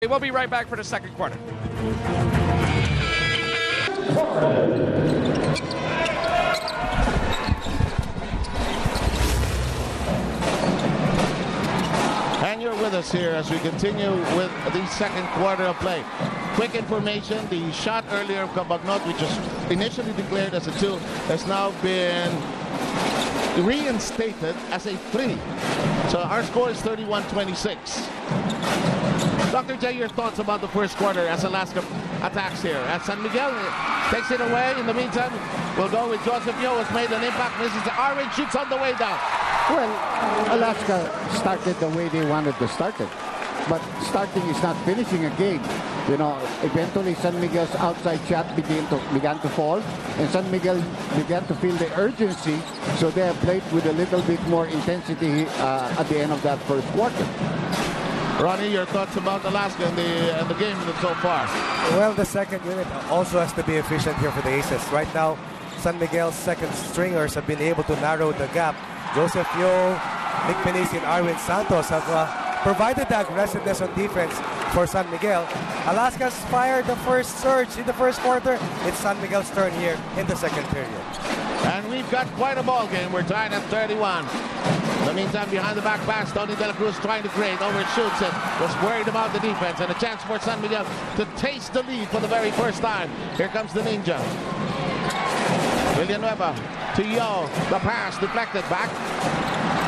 We'll be right back for the second quarter. And you're with us here as we continue with the second quarter of play. Quick information, the shot earlier of Cabagnot, which was initially declared as a 2, has now been reinstated as a 3. So our score is 31-26. Dr. J, your thoughts about the first quarter as Alaska attacks here. As San Miguel takes it away. In the meantime, we'll go with Joseph Yo, has made an impact. Misses the orange, shoots on the way down. Well, Alaska started the way they wanted to start it. But starting is not finishing a game. You know, eventually San Miguel's outside shot began to fall, and San Miguel began to feel the urgency, so they have played with a little bit more intensity at the end of that first quarter. Ronnie, your thoughts about Alaska and the game so far? Well, the second unit also has to be efficient here for the Aces. Right now, San Miguel's second stringers have been able to narrow the gap. Joseph Yo, Nick Penisi, and Arwin Santos have provided the aggressiveness on defense for San Miguel. Alaska's fired the first surge in the first quarter. It's San Miguel's turn here in the second period. And we've got quite a ball game. We're tied at 31. In the meantime, behind the back pass, Tony De La Cruz trying to create, overshoots it, was worried about the defense, and a chance for San Miguel to taste the lead for the very first time. Here comes the Ninja. Villanueva to Yo, the pass deflected back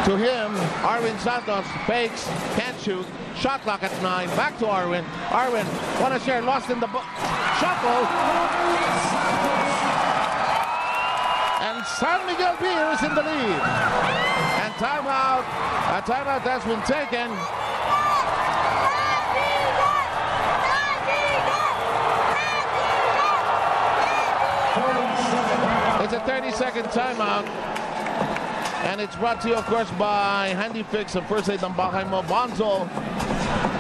to him. Arwin Santos fakes, can't shoot, shot clock at 9, back to Arwin. Arwin, want to share, lost in the shuffle. And San Miguel Beer is in the lead. And timeout. A timeout has been taken. It's a 30-second timeout. And it's brought to you, of course, by Handy Fix and First Aid ng Bahay Mo. Bonzo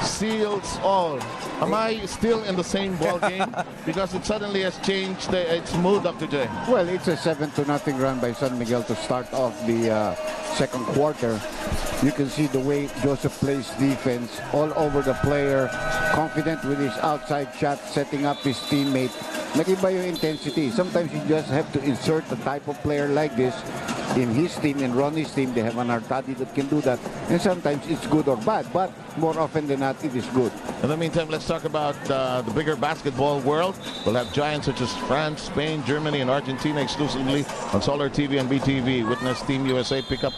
seals all. Am I still in the same ball game? Because it suddenly has changed its mood, Dr. J. Well, it's a 7-0 run by San Miguel to start off the second quarter. You can see the way Joseph plays defense all over the player, confident with his outside shot, setting up his teammate. Nag-iba yung intensity. Sometimes you just have to insert a type of player like this in his team, in Ronnie's team. They have an Artadi that can do that. And sometimes it's good or bad, but more often than not, it is good. In the meantime, let's talk about the bigger basketball world. We'll have giants such as France, Spain, Germany, and Argentina exclusively on Solar TV and BTV. Witness Team USA pick up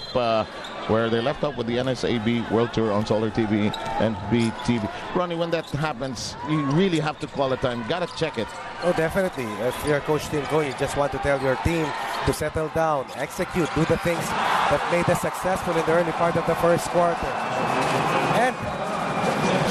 where they left off with the NSAB World Tour on Solar TV and BTV. Ronnie, when that happens, you really have to call a time. You got to check it. Oh, definitely. If you're Coach Tim Cohn, you just want to tell your team to settle down, execute, do the things that made us successful in the early part of the first quarter. And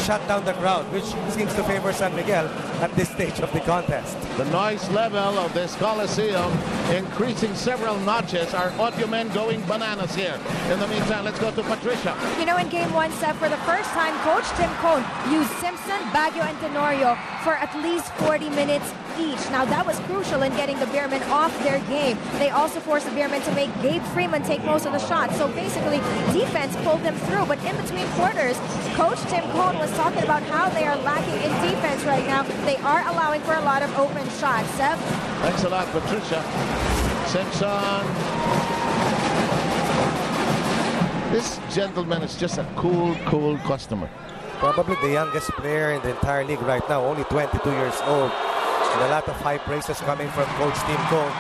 shut down the crowd, which seems to favor San Miguel at this stage of the contest. The noise level of this Coliseum increasing several notches. Our audio men going bananas here. In the meantime, let's go to Patricia. You know, in Game 1 set, for the first time, Coach Tim Cohn used Simpson, Baguio, and Tenorio for at least 40 minutes each. Now, that was crucial in getting the Beermen off their game. They also forced the Beermen to make Gabe Freeman take most of the shots. So basically, defense pulled them through. But in between quarters, Coach Tim Cohn was talking about how they are lacking in defense right now. They are allowing for a lot of open shots. Seth? Thanks a lot, Patricia. Simpson. This gentleman is just a cool customer. Probably the youngest player in the entire league right now, only 22 years old. And a lot of high praises coming from Coach Tim Cohn.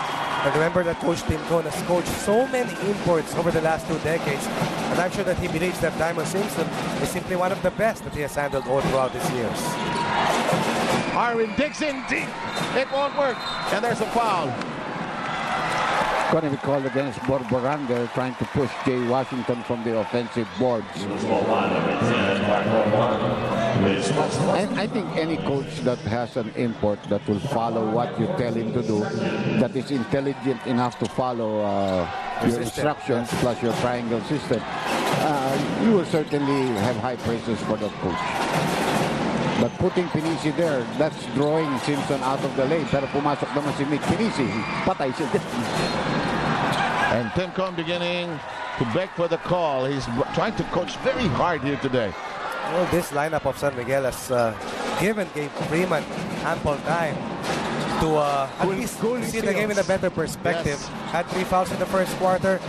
And remember that Coach Tim Cohn has coached so many imports over the last 2 decades. And I'm sure that he believes that Diamon Simpson is simply one of the best that he has handled all throughout his years. Arwin digs in deep. It won't work. And there's a foul. Going to be called against Borboran. They're trying to push Jay Washington from the offensive boards. And I think any coach that has an import that will follow what you tell him to do, that is intelligent enough to follow your instructions plus your triangle system, you will certainly have high praises for that coach. But putting Penisi there, that's drawing Simpson out of the lane. Pero pumasok naman si Nick Penisi. Patay siya. And Tim Cohn beginning to beg for the call. He's trying to coach very hard here today. Well, this lineup of San Miguel has gave Beermen ample time to at least see the game in a better perspective. Yes. Had 3 fouls in the first quarter,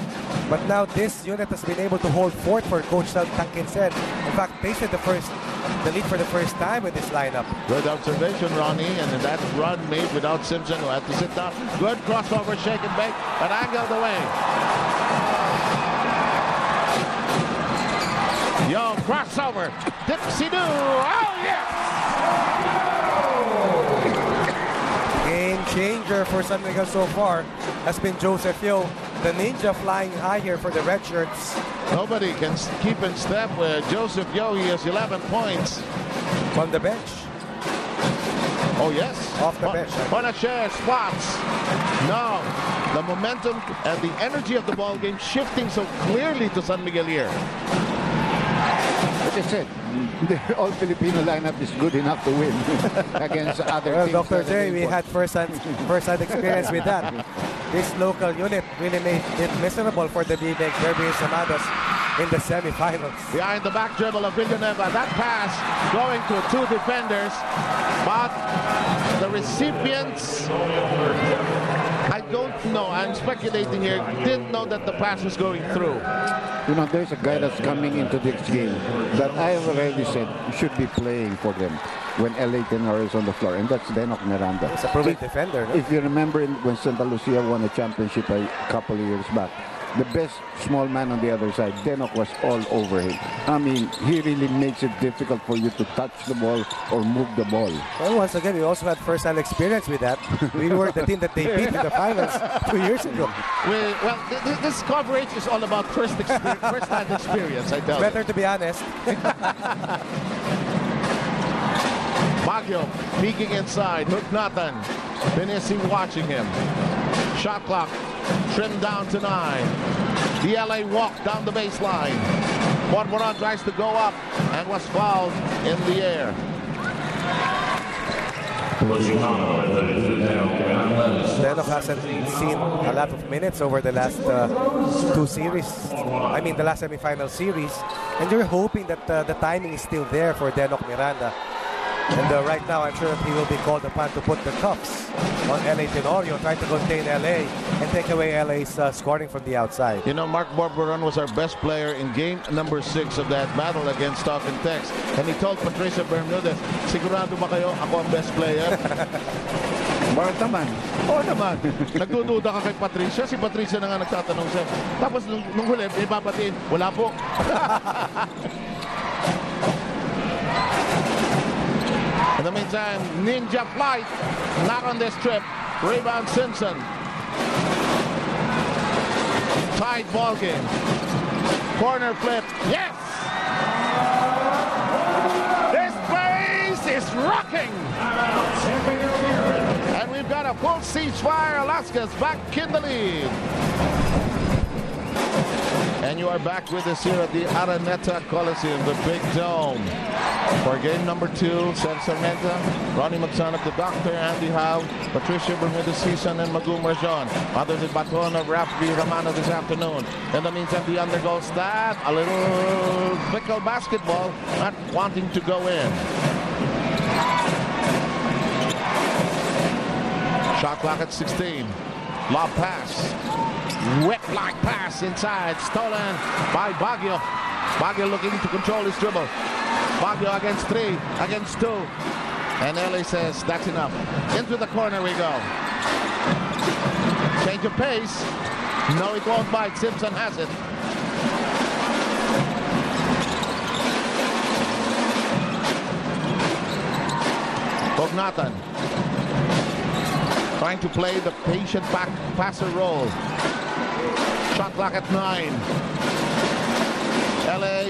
but now this unit has been able to hold forth for Coach Tankinsen. In fact, tasted the lead for the first time with this lineup. Good observation, Ronnie, and that run made without Simpson, who had to sit down. Good crossover, shake and bake, but angled away. Young crossover, Dipsy-doo, oh yes! Game changer for San Miguel so far has been Joseph Yo, the ninja flying higher for the red shirts. Nobody can keep in step with Joseph Yo. He has 11 points. On the bench. Oh yes, Off the bench. Bonachere spots. No, the momentum and the energy of the ball game shifting so clearly to San Miguel here. Like I said, the all-Filipino lineup is good enough to win against other Well, teams. Dr. J, we had first-hand experience with that. This local unit really made it miserable for the B-Bank Beermen Amados in the semifinals. Behind the back dribble of Villanueva, that pass going to 2 defenders, but the recipients, I don't know, I'm speculating here, didn't know that the pass was going through. You know, there's a guy that's coming into this game that I have already said should be playing for them when LA Tenor is on the floor, and that's Denok Miranda. He's a proven defender. No? If you remember when Santa Lucia won a championship a couple of years back, the best small man on the other side, Denok, was all over him. I mean, he really makes it difficult for you to touch the ball or move the ball. Well, once again, we also had first-hand experience with that. We were the team that they beat in the finals 2 years ago. This coverage is all about first-hand experience, I tell you. Better to be honest. Baguio peeking inside, Hook Nathan. Vinicius watching him. Shot clock trimmed down to 9. The LA walk down the baseline. Borboran tries to go up and was fouled in the air. Denok hasn't seen a lot of minutes over the last 2 series. I mean, the last semifinal series. And you're hoping that the timing is still there for Denok Miranda. And right now, I'm sure that he will be called upon to put the cuffs on LA Tenorio, try to contain LA and take away LA's scoring from the outside. You know, Mark Borboran was our best player in game number 6 of that battle against Talk and Text. And he told Patricia Bermudez, sigurado ba kayo ako ang best player? Bakit naman? Oo naman. Nagdududa ka kay Patricia. Si Patricia na nga nagtatanong siya. Tapos nung huli, ipapatiin, wala po. In the meantime, Ninja Flight, not on this trip. Rebound Simpson. Tied ball game. Corner flip. Yes! This place is rocking! And we've got a full ceasefire. Alaska's back in the lead. And you are back with us here at the Araneta Coliseum, the Big Dome. For game number 2, San Sarmenta, Ronnie Magsanap, the Doctor, Andy Howe, Patricia Bermudez, Season, and Magum Rajon. Others in baton of Rafi Romano this afternoon. In the meantime, the undergoes that, a little fickle basketball, not wanting to go in. Shot clock at 16. Lob pass. Whip-like pass inside, stolen by Baguio. Baguio looking to control his dribble. Baguio against 3, against 2. And LA says, that's enough. Into the corner we go. Change of pace. No, it won't bite. Simpson has it. Bognatan trying to play the patient back passer role. Shot clock at 9. LA,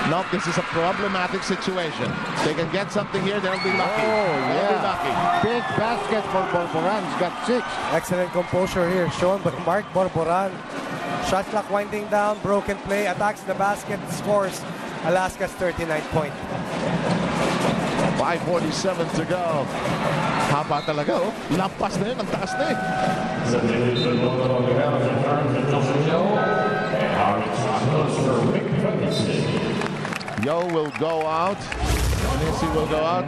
no, this is a problematic situation. They can get something here, they'll be lucky. Oh, They'll be lucky. Big basket for Borboran. He's got 6. Excellent composure here shown by Mark Borboran. Shot clock winding down, broken play, attacks the basket, scores Alaska's 39th point. 5:47 to go. Haba talaga, oh. Lampas na yun, ang taas na eh. Yo will go out. Nisi will go out.